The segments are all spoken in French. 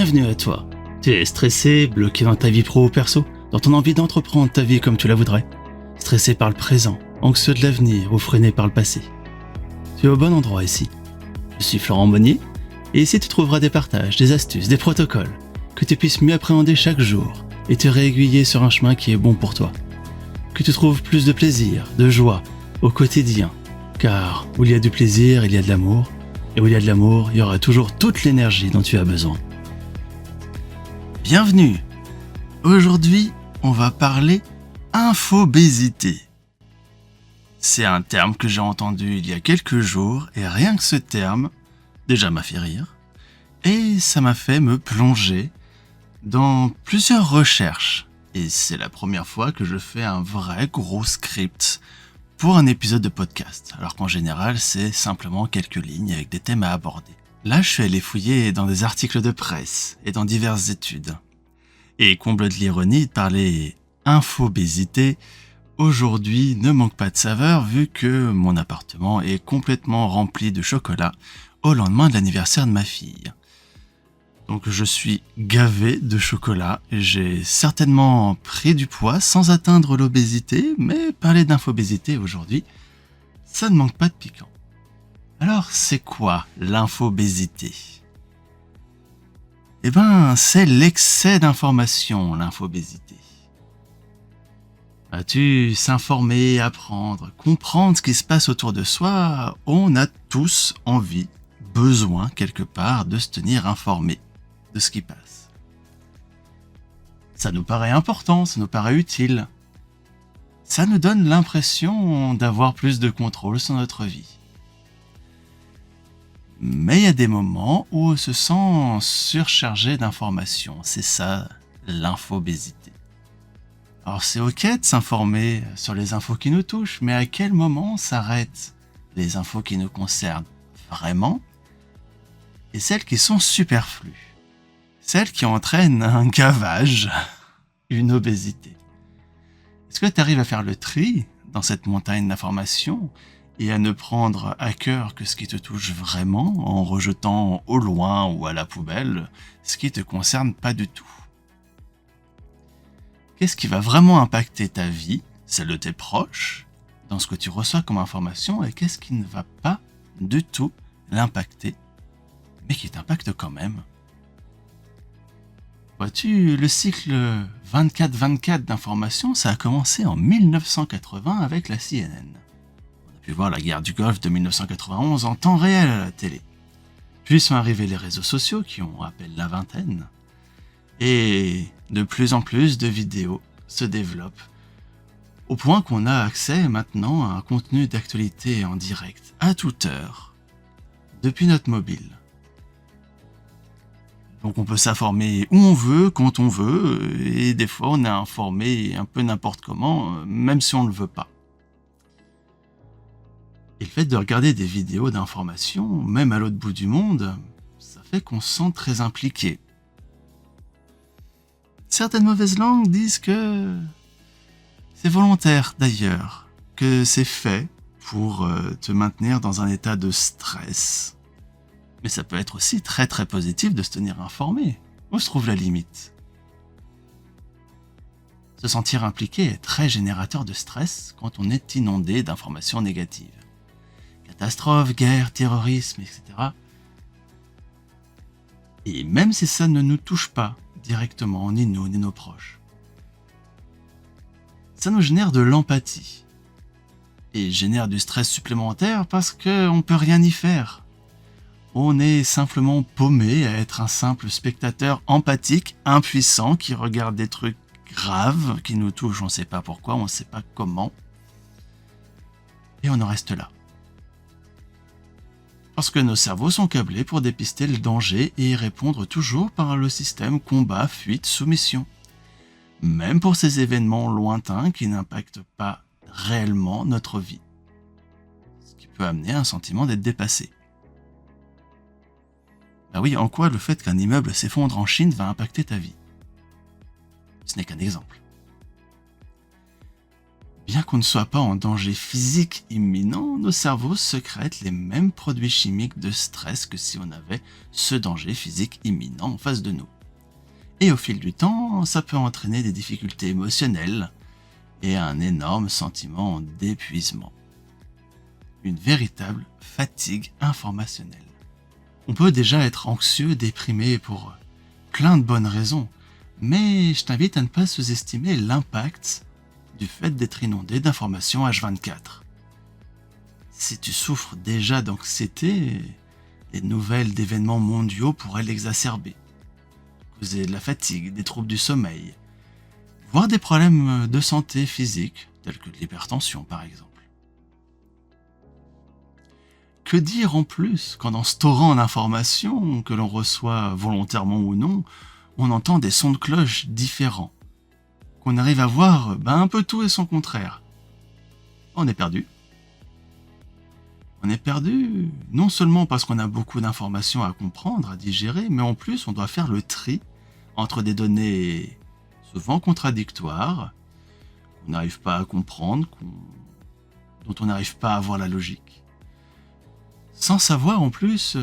Bienvenue à toi. Tu es stressé, bloqué dans ta vie pro ou perso, dans ton envie d'entreprendre ta vie comme tu la voudrais. Stressé par le présent, anxieux de l'avenir ou freiné par le passé. Tu es au bon endroit ici. Je suis Florent Monnier, et ici tu trouveras des partages, des astuces, des protocoles, que tu puisses mieux appréhender chaque jour et te réaiguiller sur un chemin qui est bon pour toi. Que tu trouves plus de plaisir, de joie au quotidien, car où il y a du plaisir, il y a de l'amour, et où il y a de l'amour, il y aura toujours toute l'énergie dont tu as besoin. Bienvenue. Aujourd'hui, on va parler infobésité. C'est un terme que j'ai entendu il y a quelques jours et rien que ce terme, déjà m'a fait rire et ça m'a fait me plonger dans plusieurs recherches. Et c'est la première fois que je fais un vrai gros script pour un épisode de podcast, alors qu'en général, c'est simplement quelques lignes avec des thèmes à aborder. Là, je suis allé fouiller dans des articles de presse et dans diverses études. Et comble de l'ironie, de parler infobésité, aujourd'hui ne manque pas de saveur vu que mon appartement est complètement rempli de chocolat au lendemain de l'anniversaire de ma fille. Donc je suis gavé de chocolat, j'ai certainement pris du poids sans atteindre l'obésité, mais parler d'infobésité aujourd'hui, ça ne manque pas de piquant. Alors c'est quoi l'infobésité ? Eh ben, c'est l'excès d'information, l'infobésité. Vas-tu s'informer, apprendre, comprendre ce qui se passe autour de soi ? On a tous envie, besoin quelque part de se tenir informé de ce qui passe. Ça nous paraît important, ça nous paraît utile. Ça nous donne l'impression d'avoir plus de contrôle sur notre vie. Mais il y a des moments où on se sent surchargé d'informations. C'est ça, l'infobésité. Alors c'est ok de s'informer sur les infos qui nous touchent, mais à quel moment on s'arrête les infos qui nous concernent vraiment et celles qui sont superflues, celles qui entraînent un gavage, une obésité. Est-ce que tu arrives à faire le tri dans cette montagne d'informations et à ne prendre à cœur que ce qui te touche vraiment en rejetant au loin ou à la poubelle ce qui te concerne pas du tout ? Qu'est-ce qui va vraiment impacter ta vie, celle de tes proches, dans ce que tu reçois comme information, et qu'est-ce qui ne va pas du tout l'impacter, mais qui t'impacte quand même ? Vois-tu, le cycle 24-24 d'informations, ça a commencé en 1980 avec la CNN. On a pu voir la guerre du Golfe de 1991 en temps réel à la télé. Puis sont arrivés les réseaux sociaux qui ont à peine la vingtaine. Et de plus en plus de vidéos se développent, au point qu'on a accès maintenant à un contenu d'actualité en direct, à toute heure, depuis notre mobile. Donc on peut s'informer où on veut, quand on veut, et des fois on est informé un peu n'importe comment, même si on ne le veut pas. Et le fait de regarder des vidéos d'information, même à l'autre bout du monde, ça fait qu'on se sent très impliqué. Certaines mauvaises langues disent que c'est volontaire d'ailleurs, que c'est fait pour te maintenir dans un état de stress. Mais ça peut être aussi très très positif de se tenir informé. Où se trouve la limite ? Se sentir impliqué est très générateur de stress quand on est inondé d'informations négatives. Catastrophes, guerres, terrorisme, etc. Et même si ça ne nous touche pas directement, ni nous, ni nos proches, ça nous génère de l'empathie. Et génère du stress supplémentaire parce qu'on ne peut rien y faire. On est simplement paumé à être un simple spectateur empathique, impuissant, qui regarde des trucs graves, qui nous touchent, on ne sait pas pourquoi, on ne sait pas comment. Et on en reste là. Parce que nos cerveaux sont câblés pour dépister le danger et y répondre toujours par le système combat, fuite, soumission. Même pour ces événements lointains qui n'impactent pas réellement notre vie. Ce qui peut amener un sentiment d'être dépassé. Bah oui, en quoi le fait qu'un immeuble s'effondre en Chine va impacter ta vie ? Ce n'est qu'un exemple. Bien qu'on ne soit pas en danger physique imminent, nos cerveaux sécrètent les mêmes produits chimiques de stress que si on avait ce danger physique imminent en face de nous. Et au fil du temps, ça peut entraîner des difficultés émotionnelles et un énorme sentiment d'épuisement. Une véritable fatigue informationnelle. On peut déjà être anxieux, déprimé pour plein de bonnes raisons, mais je t'invite à ne pas sous-estimer l'impact du fait d'être inondé d'informations H24. Si tu souffres déjà d'anxiété, les nouvelles d'événements mondiaux pourraient l'exacerber, causer de la fatigue, des troubles du sommeil, voire des problèmes de santé physique, tels que de l'hypertension par exemple. Que dire en plus quand dans ce torrent d'informations que l'on reçoit volontairement ou non, on entend des sons de cloche différents, qu'on arrive à voir un peu tout et son contraire. On est perdu. On est perdu non seulement parce qu'on a beaucoup d'informations à comprendre, à digérer, mais en plus on doit faire le tri entre des données souvent contradictoires, qu'on n'arrive pas à comprendre, dont on n'arrive pas à voir la logique. Sans savoir en plus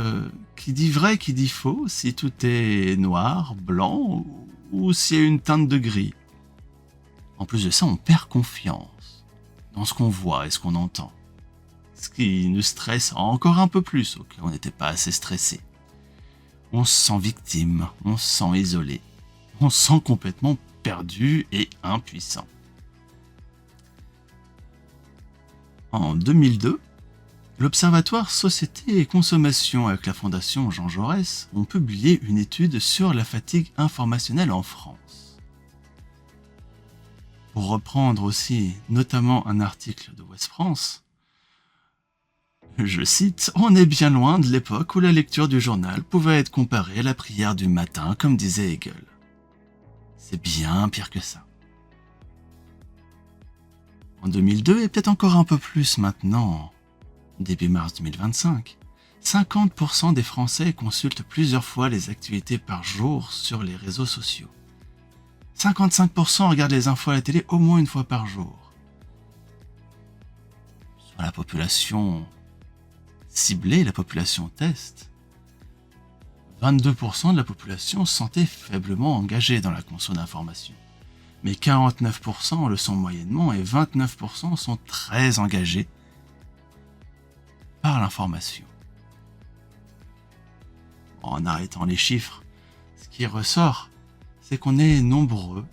qui dit vrai, qui dit faux, si tout est noir, blanc ou s'il y a une teinte de gris. En plus de ça, on perd confiance dans ce qu'on voit et ce qu'on entend. Ce qui nous stresse encore un peu plus, au cas où on n'était pas assez stressé. On se sent victime, on se sent isolé, on se sent complètement perdu et impuissant. En 2002, l'Observatoire Société et Consommation avec la Fondation Jean Jaurès ont publié une étude sur la fatigue informationnelle en France. Pour reprendre aussi notamment un article de Ouest France, je cite, « On est bien loin de l'époque où la lecture du journal pouvait être comparée à la prière du matin, comme disait Hegel. C'est bien pire que ça. » En 2002, et peut-être encore un peu plus maintenant, début mars 2025, 50% des Français consultent plusieurs fois les actualités par jour sur les réseaux sociaux. 55% regardent les infos à la télé au moins une fois par jour. Sur la population ciblée, la population test, 22% de la population se sentait faiblement engagée dans la conso d'informations. Mais 49% le sont moyennement et 29% sont très engagés par l'information. En arrêtant les chiffres, ce qui ressort, c'est qu'on est nombreux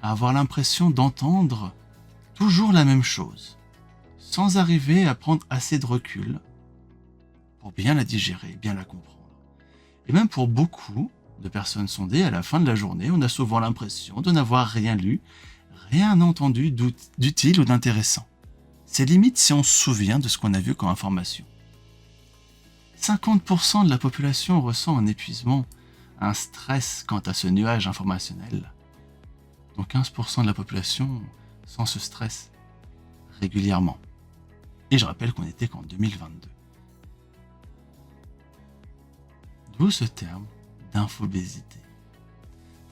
à avoir l'impression d'entendre toujours la même chose, sans arriver à prendre assez de recul pour bien la digérer, bien la comprendre. Et même pour beaucoup de personnes sondées, à la fin de la journée, on a souvent l'impression de n'avoir rien lu, rien entendu d'utile ou d'intéressant. C'est limite si on se souvient de ce qu'on a vu comme information. 50% de la population ressent un épuisement, un stress quant à ce nuage informationnel. Donc 15% de la population sent ce stress régulièrement. Et je rappelle qu'on n'était qu'en 2022. D'où ce terme d'infobésité.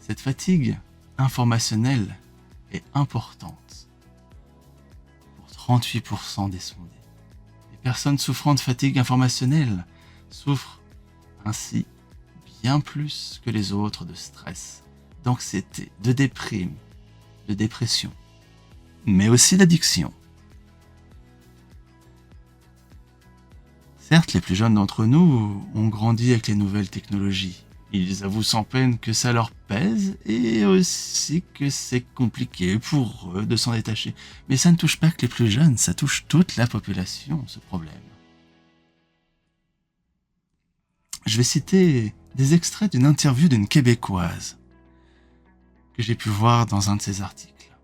Cette fatigue informationnelle est importante pour 38% des sondés. Les personnes souffrant de fatigue informationnelle souffrent ainsi bien plus que les autres de stress, d'anxiété, de déprime, de dépression, mais aussi d'addiction. Certes, les plus jeunes d'entre nous ont grandi avec les nouvelles technologies. Ils avouent sans peine que ça leur pèse et aussi que c'est compliqué pour eux de s'en détacher. Mais ça ne touche pas que les plus jeunes, ça touche toute la population, ce problème. Je vais citer des extraits d'une interview d'une Québécoise que j'ai pu voir dans un de ses articles.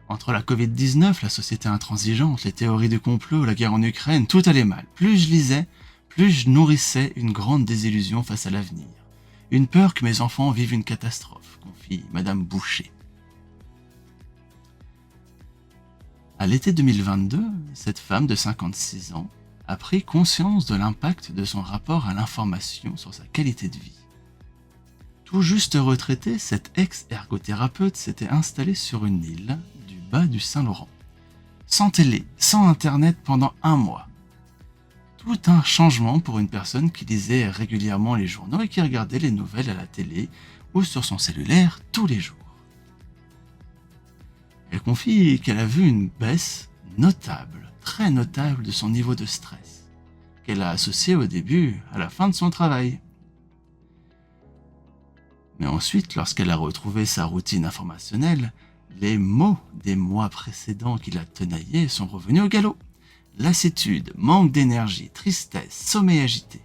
Entre la Covid-19, la société intransigeante, les théories du complot, la guerre en Ukraine, tout allait mal. Plus je lisais, plus je nourrissais une grande désillusion face à l'avenir. Une peur que mes enfants vivent une catastrophe, confie Madame Boucher. À l'été 2022, cette femme de 56 ans a pris conscience de l'impact de son rapport à l'information sur sa qualité de vie. Tout juste retraitée, cette ex-ergothérapeute s'était installée sur une île du bas du Saint-Laurent. Sans télé, sans internet pendant 1 mois. Tout un changement pour une personne qui lisait régulièrement les journaux et qui regardait les nouvelles à la télé ou sur son cellulaire tous les jours. Elle confie qu'elle a vu une baisse notable, très notable de son niveau de stress, qu'elle a associé au début à la fin de son travail. Mais ensuite, lorsqu'elle a retrouvé sa routine informationnelle, les maux des mois précédents qui la tenaillaient sont revenus au galop. Lassitude, manque d'énergie, tristesse, sommeil agité.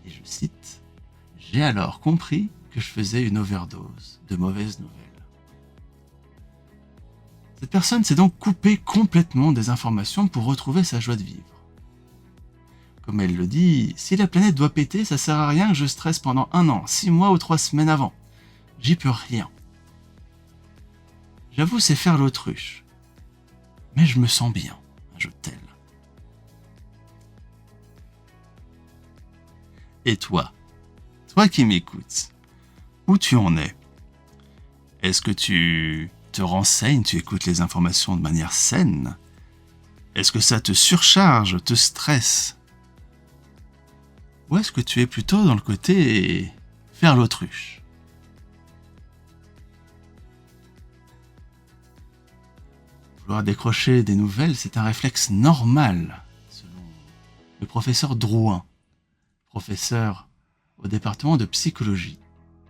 Et je cite, « J'ai alors compris que je faisais une overdose de mauvaises nouvelles. » Cette personne s'est donc coupée complètement des informations pour retrouver sa joie de vivre. Comme elle le dit, si la planète doit péter, ça sert à rien que je stresse pendant 1 an, 6 mois ou 3 semaines avant. J'y peux rien. J'avoue, c'est faire l'autruche. Mais je me sens bien, ajoute-t-elle. Et toi qui m'écoutes, où tu en es? Est-ce que tu te renseignes, tu écoutes les informations de manière saine? Est-ce que ça te surcharge, te stresse? Ou est-ce que tu es plutôt dans le côté faire l'autruche? Vouloir décrocher des nouvelles, c'est un réflexe normal, selon le professeur Drouin, professeur au département de psychologie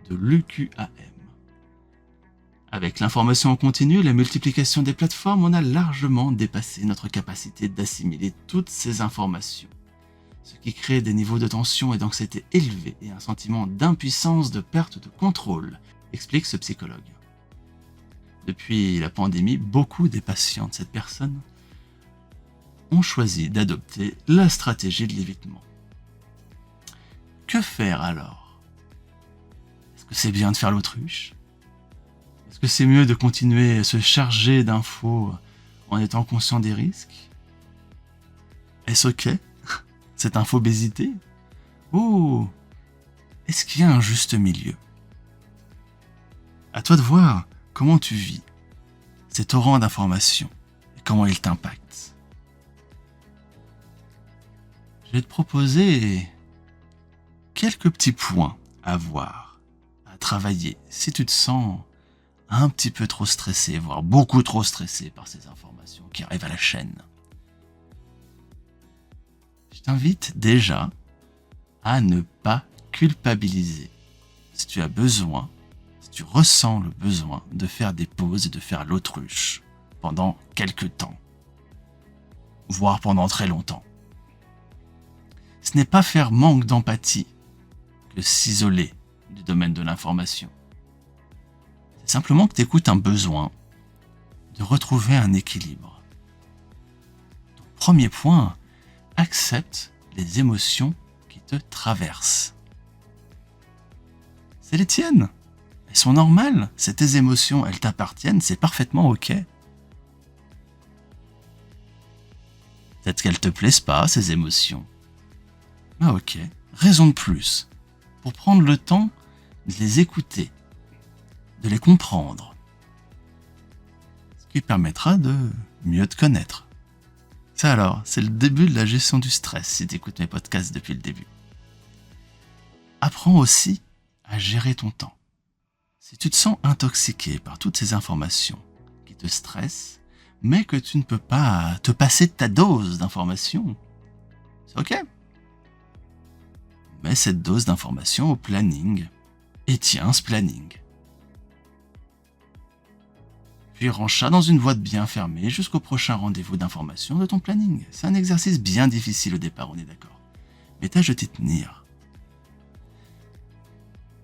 de l'UQAM. Avec l'information en continu et la multiplication des plateformes, on a largement dépassé notre capacité d'assimiler toutes ces informations, ce qui crée des niveaux de tension et d'anxiété élevés et un sentiment d'impuissance, de perte de contrôle, explique ce psychologue. Depuis la pandémie, beaucoup des patients de cette personne ont choisi d'adopter la stratégie de l'évitement. Que faire alors? Est-ce que c'est bien de faire l'autruche? Est-ce que c'est mieux de continuer à se charger d'infos en étant conscient des risques? Est-ce ok, cette infobésité? Ou est-ce qu'il y a un juste milieu? À toi de voir comment tu vis ces torrents d'informations et comment ils t'impactent. Je vais te proposer quelques petits points à voir, à travailler, si tu te sens un petit peu trop stressé, voire beaucoup trop stressé par ces informations qui arrivent à la chaîne. Je t'invite déjà à ne pas culpabiliser. Si tu as besoin, si tu ressens le besoin de faire des pauses et de faire l'autruche pendant quelques temps, voire pendant très longtemps. Ce n'est pas faire manque d'empathie que s'isoler du domaine de l'information. C'est simplement que tu écoutes un besoin de retrouver un équilibre. Donc, premier point, accepte les émotions qui te traversent. C'est les tiennes. Elles sont normales, c'est tes émotions, elles t'appartiennent, c'est parfaitement ok. Peut-être qu'elles te plaisent pas, ces émotions. Ah ok, raison de plus pour prendre le temps de les écouter, de les comprendre, ce qui permettra de mieux te connaître. Ça alors, c'est le début de la gestion du stress si tu écoutes mes podcasts depuis le début. Apprends aussi à gérer ton temps. Si tu te sens intoxiqué par toutes ces informations qui te stressent, mais que tu ne peux pas te passer de ta dose d'informations, c'est ok. Mets cette dose d'informations au planning et tiens ce planning. Puis range ça dans une boîte bien fermée jusqu'au prochain rendez-vous d'information de ton planning. C'est un exercice bien difficile au départ, on est d'accord. Mais tâche de t'y tenir.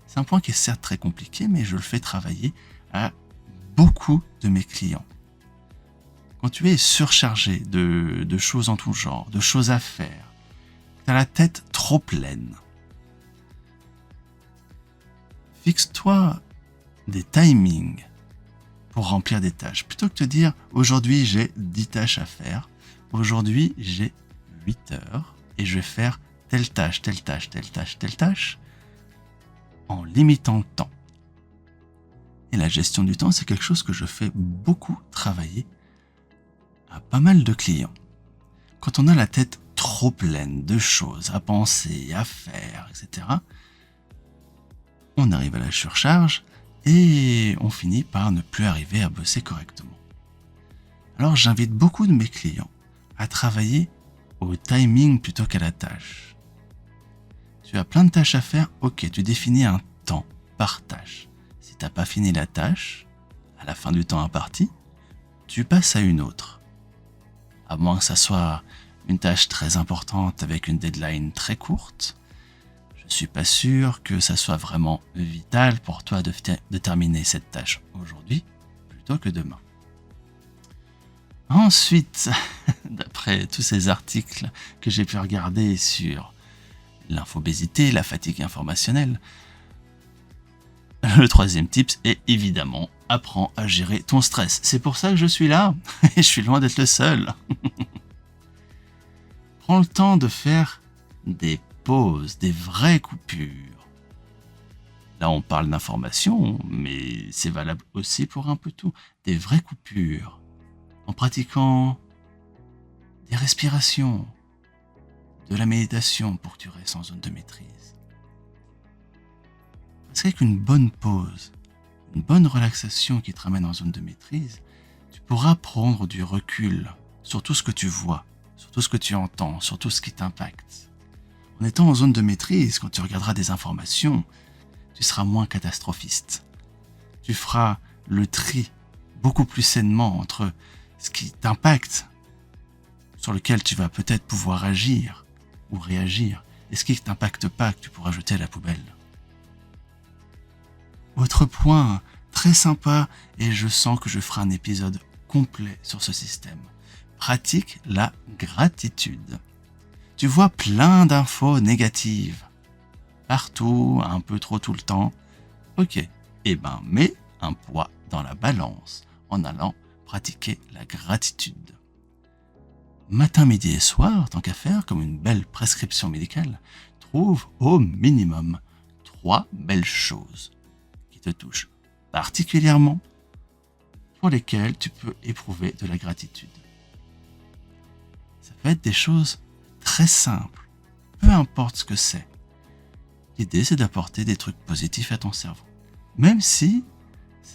C'est un point qui est certes très compliqué, mais je le fais travailler à beaucoup de mes clients. Quand tu es surchargé de choses en tout genre, de choses à faire, tu as la tête trop pleine, fixe-toi des timings pour remplir des tâches. Plutôt que de te dire, aujourd'hui j'ai 10 tâches à faire, aujourd'hui j'ai 8 heures et je vais faire telle tâche, telle tâche, telle tâche, telle tâche, en limitant le temps. Et la gestion du temps, c'est quelque chose que je fais beaucoup travailler à pas mal de clients. Quand on a la tête trop pleine de choses à penser, à faire, etc., on arrive à la surcharge et on finit par ne plus arriver à bosser correctement. Alors j'invite beaucoup de mes clients à travailler au timing plutôt qu'à la tâche. Tu as plein de tâches à faire, ok, tu définis un temps par tâche. Si tu n'as pas fini la tâche, à la fin du temps imparti, tu passes à une autre. À moins que ça soit une tâche très importante avec une deadline très courte, je suis pas sûr que ça soit vraiment vital pour toi de terminer cette tâche aujourd'hui plutôt que demain. Ensuite, d'après tous ces articles que j'ai pu regarder sur l'infobésité, la fatigue informationnelle, le troisième tip est évidemment apprends à gérer ton stress. C'est pour ça que je suis là et je suis loin d'être le seul. Prends le temps de faire des pauses, des vraies coupures. Là, on parle d'information, mais c'est valable aussi pour un peu tout. Des vraies coupures. En pratiquant des respirations, de la méditation pour que tu restes en zone de maîtrise. Parce qu'avec une bonne pause, une bonne relaxation qui te ramène en zone de maîtrise, tu pourras prendre du recul sur tout ce que tu vois, sur tout ce que tu entends, sur tout ce qui t'impacte. En étant en zone de maîtrise, quand tu regarderas des informations, tu seras moins catastrophiste. Tu feras le tri beaucoup plus sainement entre ce qui t'impacte, sur lequel tu vas peut-être pouvoir agir ou réagir, et ce qui ne t'impacte pas, que tu pourras jeter à la poubelle. Autre point très sympa, et je sens que je ferai un épisode complet sur ce système. Pratique la gratitude. Tu vois plein d'infos négatives, partout, un peu trop tout le temps. Ok, mets un poids dans la balance en allant pratiquer la gratitude. Matin, midi et soir, tant qu'à faire, comme une belle prescription médicale, trouve au minimum 3 belles choses qui te touchent particulièrement, pour lesquelles tu peux éprouver de la gratitude. Ça peut être des choses très simples, peu importe ce que c'est. L'idée, c'est d'apporter des trucs positifs à ton cerveau. Même si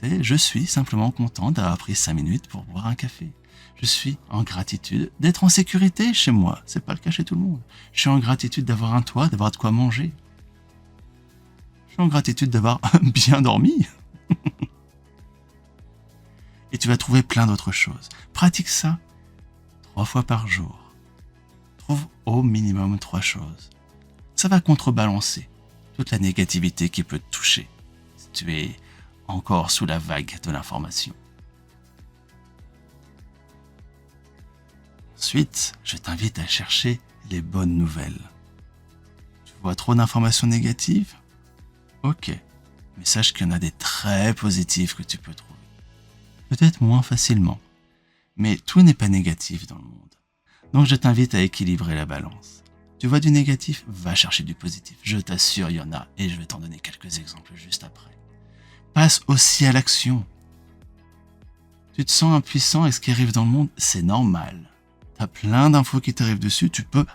je suis simplement content d'avoir pris 5 minutes pour boire un café. Je suis en gratitude d'être en sécurité chez moi. C'est pas le cas chez tout le monde. Je suis en gratitude d'avoir un toit, d'avoir de quoi manger. Je suis en gratitude d'avoir bien dormi. Et tu vas trouver plein d'autres choses. Pratique ça 3 fois par jour. Trouve au minimum 3 choses. Ça va contrebalancer toute la négativité qui peut te toucher si tu es encore sous la vague de l'information. Ensuite, je t'invite à chercher les bonnes nouvelles. Tu vois trop d'informations négatives ? Ok, mais sache qu'il y en a des très positives que tu peux trouver. Peut-être moins facilement, mais tout n'est pas négatif dans le monde. Donc je t'invite à équilibrer la balance. Tu vois du négatif ? Va chercher du positif. Je t'assure, il y en a, et je vais t'en donner quelques exemples juste après. Passe aussi à l'action. Tu te sens impuissant et ce qui arrive dans le monde, c'est normal. T'as plein d'infos qui t'arrivent dessus, tu peux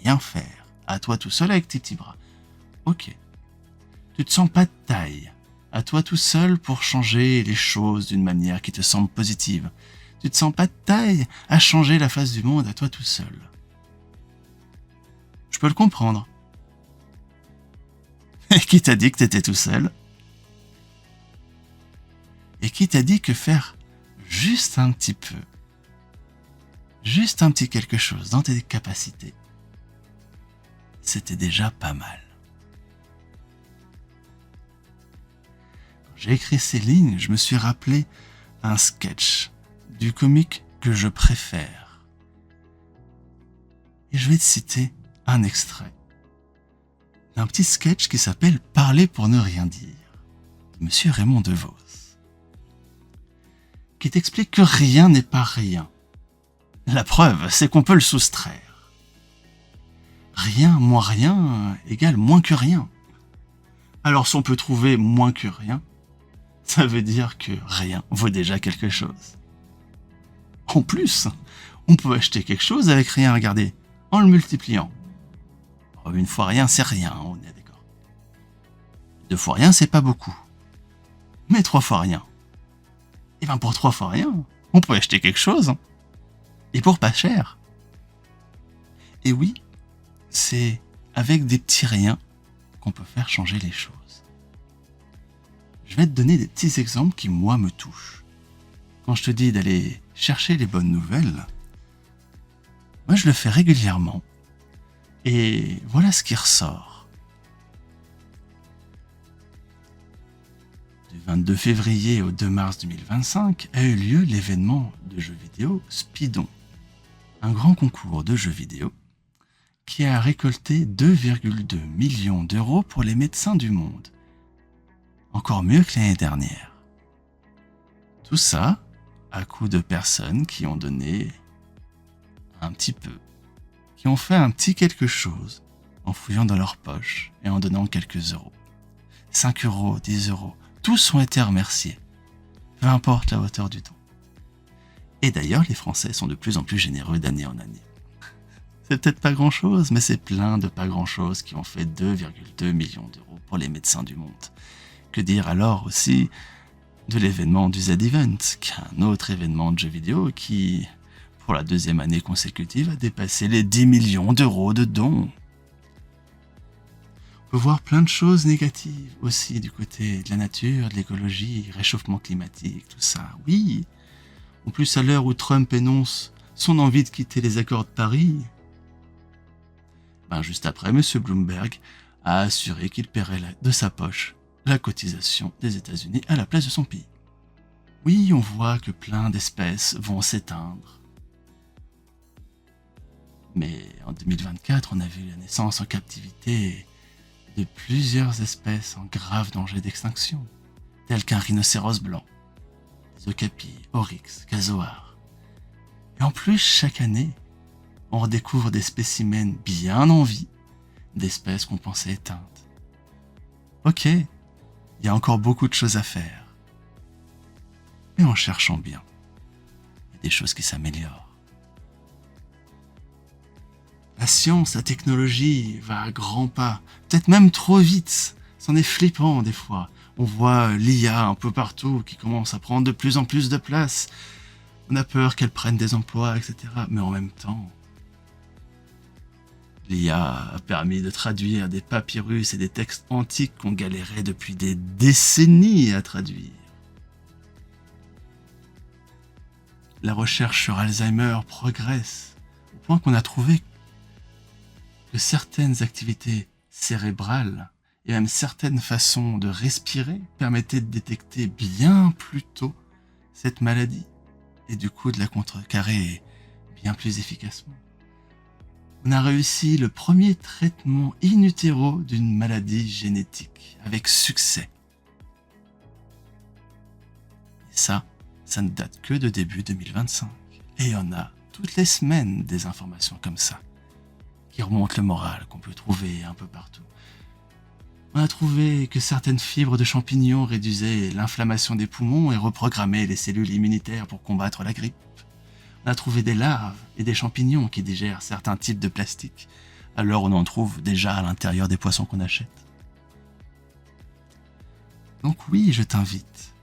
rien faire. À toi tout seul avec tes petits bras. Ok. Tu te sens pas de taille. À toi tout seul pour changer les choses d'une manière qui te semble positive. Tu te sens pas de taille à changer la face du monde à toi tout seul. Je peux le comprendre. Et qui t'a dit que t'étais tout seul ? Et qui t'a dit que faire juste un petit peu, juste un petit quelque chose dans tes capacités, c'était déjà pas mal. Quand j'ai écrit ces lignes, je me suis rappelé un sketch du comique que je préfère. Et je vais te citer un extrait d'un petit sketch qui s'appelle « Parler pour ne rien dire » de Monsieur Raymond Devos, qui t'explique que rien n'est pas rien. La preuve, c'est qu'on peut le soustraire. Rien moins rien égale moins que rien. Alors si on peut trouver moins que rien, ça veut dire que rien vaut déjà quelque chose. En plus, on peut acheter quelque chose avec rien, regardez, en le multipliant. Une fois rien, c'est rien, on est d'accord. 2 fois rien, c'est pas beaucoup. Mais 3 fois rien. Et bien pour 3 fois rien, on peut acheter quelque chose. Et pour pas cher. Et oui, c'est avec des petits riens qu'on peut faire changer les choses. Je vais te donner des petits exemples qui, moi, me touchent. Quand je te dis d'aller chercher les bonnes nouvelles, moi, je le fais régulièrement. Et voilà ce qui ressort. Du 22 février au 2 mars 2025 a eu lieu l'événement de jeux vidéo Speedon, un grand concours de jeux vidéo qui a récolté 2,2 millions d'euros pour les médecins du monde. Encore mieux que l'année dernière. Tout ça à coup de personnes qui ont donné un petit peu, qui ont fait un petit quelque chose en fouillant dans leur poche et en donnant quelques euros. 5 euros, 10 euros, tous ont été remerciés, peu importe la hauteur du ton. Et d'ailleurs, les Français sont de plus en plus généreux d'année en année. C'est peut-être pas grand-chose, mais c'est plein de pas grand-chose qui ont fait 2,2 millions d'euros pour les médecins du monde. Que dire alors aussi de l'événement du Z-Event, qui est un autre événement de jeux vidéo qui, pour la 2e année consécutive, a dépassé les 10 millions d'euros de dons. On peut voir plein de choses négatives aussi du côté de la nature, de l'écologie, réchauffement climatique, tout ça. Oui, en plus à l'heure où Trump énonce son envie de quitter les accords de Paris, juste après, M. Bloomberg a assuré qu'il paierait de sa poche la cotisation des États-Unis à la place de son pays. Oui, on voit que plein d'espèces vont s'éteindre. Mais en 2024, on a vu la naissance en captivité de plusieurs espèces en grave danger d'extinction, telles qu'un rhinocéros blanc, des okapis, oryx, casoars. Et en plus, chaque année, on redécouvre des spécimens bien en vie d'espèces qu'on pensait éteintes. Ok, il y a encore beaucoup de choses à faire. Mais en cherchant bien, il y a des choses qui s'améliorent. La science, la technologie va à grands pas, peut-être même trop vite. C'en est flippant des fois. On voit l'IA un peu partout qui commence à prendre de plus en plus de place. On a peur qu'elle prenne des emplois, etc. Mais en même temps, l'IA a permis de traduire des papyrus et des textes antiques qu'on galérait depuis des décennies à traduire. La recherche sur Alzheimer progresse, au point qu'on a trouvé que certaines activités cérébrales et même certaines façons de respirer permettaient de détecter bien plus tôt cette maladie et du coup de la contrecarrer bien plus efficacement. On a réussi le premier traitement in utero d'une maladie génétique avec succès. Et ça ne date que de début 2025. Et il y en a toutes les semaines des informations comme ça, qui remontent le moral, qu'on peut trouver un peu partout. On a trouvé que certaines fibres de champignons réduisaient l'inflammation des poumons et reprogrammaient les cellules immunitaires pour combattre la grippe. On a trouvé des larves et des champignons qui digèrent certains types de plastique, alors on en trouve déjà à l'intérieur des poissons qu'on achète. Donc oui, je t'invite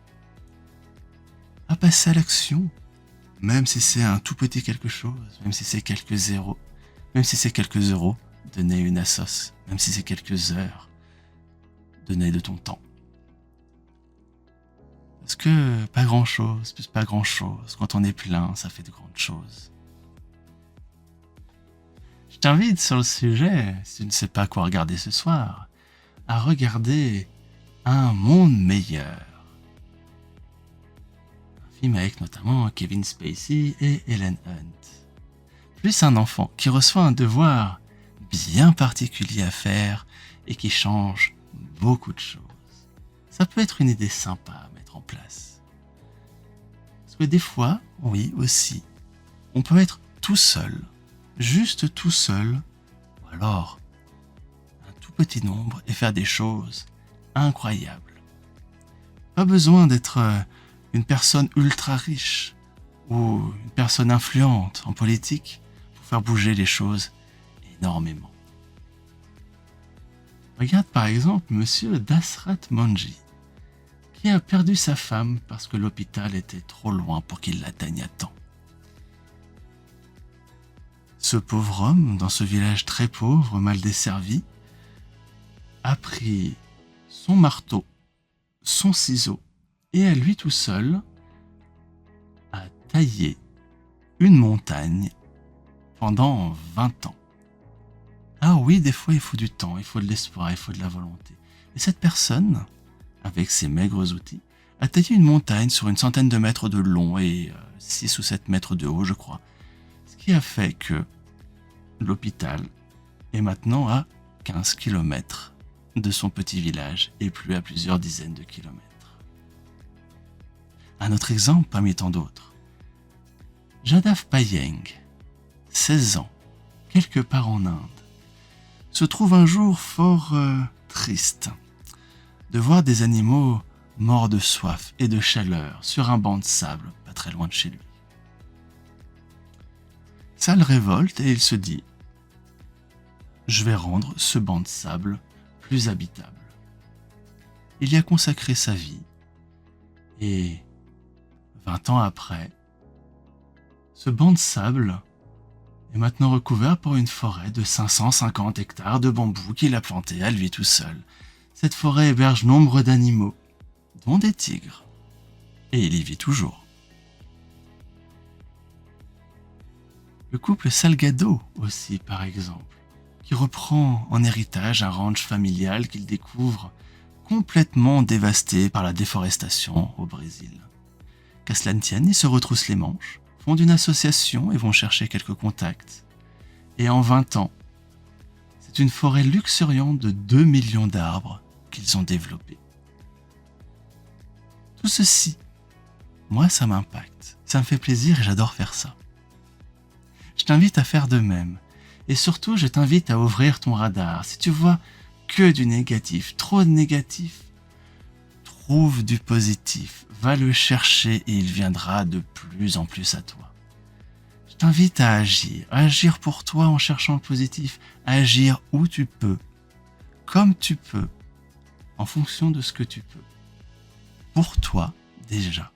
à passer à l'action, même si c'est un tout petit quelque chose, même si c'est quelques zéros, même si c'est quelques euros, donner une assos, même si c'est quelques heures, donner de ton temps. Parce que pas grand-chose, plus pas grand-chose, quand on est plein, ça fait de grandes choses. Je t'invite sur le sujet, si tu ne sais pas quoi regarder ce soir, à regarder Un monde meilleur. Un film avec notamment Kevin Spacey et Helen Hunt. Plus un enfant qui reçoit un devoir bien particulier à faire et qui change beaucoup de choses. Ça peut être une idée sympa à mettre en place. Parce que des fois, oui aussi, on peut être tout seul, juste tout seul, ou alors un tout petit nombre et faire des choses incroyables. Pas besoin d'être une personne ultra riche ou une personne influente en politique pour faire bouger les choses énormément. Regarde par exemple monsieur Dasrat Manji, qui a perdu sa femme parce que l'hôpital était trop loin pour qu'il l'atteigne à temps. Ce pauvre homme, dans ce village très pauvre, mal desservi, a pris son marteau, son ciseau, et à lui tout seul, a taillé une montagne pendant 20 ans. Ah oui, des fois il faut du temps, il faut de l'espoir, il faut de la volonté. Et cette personne, avec ses maigres outils, a taillé une montagne sur une centaine de mètres de long et 6 ou 7 mètres de haut, je crois. Ce qui a fait que l'hôpital est maintenant à 15 kilomètres de son petit village et plus à plusieurs dizaines de kilomètres. Un autre exemple parmi tant d'autres. Jadav Payeng, 16 ans, quelque part en Inde, se trouve un jour fort triste de voir des animaux morts de soif et de chaleur sur un banc de sable pas très loin de chez lui. Ça le révolte et il se dit « Je vais rendre ce banc de sable plus habitable ». Il y a consacré sa vie et 20 ans après, ce banc de sable est maintenant recouvert par une forêt de 550 hectares de bambous qu'il a plantés à lui tout seul. Cette forêt héberge nombre d'animaux, dont des tigres, et il y vit toujours. Le couple Salgado aussi, par exemple, qui reprend en héritage un ranch familial qu'il découvre complètement dévasté par la déforestation au Brésil. Qu'à cela ne tienne, ils se retroussent les manches, fondent une association et vont chercher quelques contacts. Et en 20 ans, c'est une forêt luxuriante de 2 millions d'arbres qu'ils ont développée. Tout ceci, moi, ça m'impacte. Ça me fait plaisir et j'adore faire ça. Je t'invite à faire de même. Et surtout, je t'invite à ouvrir ton radar. Si tu vois que du négatif, trop de négatif, trouve du positif. Va le chercher et il viendra de plus en plus à toi. Je t'invite à agir pour toi en cherchant le positif, agir où tu peux, comme tu peux, en fonction de ce que tu peux. Pour toi, déjà.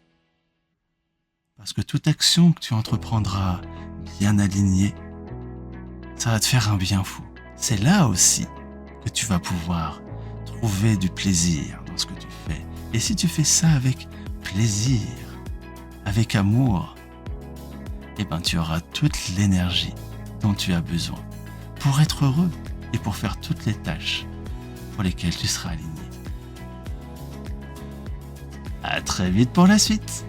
Parce que toute action que tu entreprendras bien alignée, ça va te faire un bien fou. C'est là aussi que tu vas pouvoir trouver du plaisir dans ce que tu fais. Et si tu fais ça avec plaisir, avec amour, eh ben tu auras toute l'énergie dont tu as besoin pour être heureux et pour faire toutes les tâches pour lesquelles tu seras aligné. À très vite pour la suite.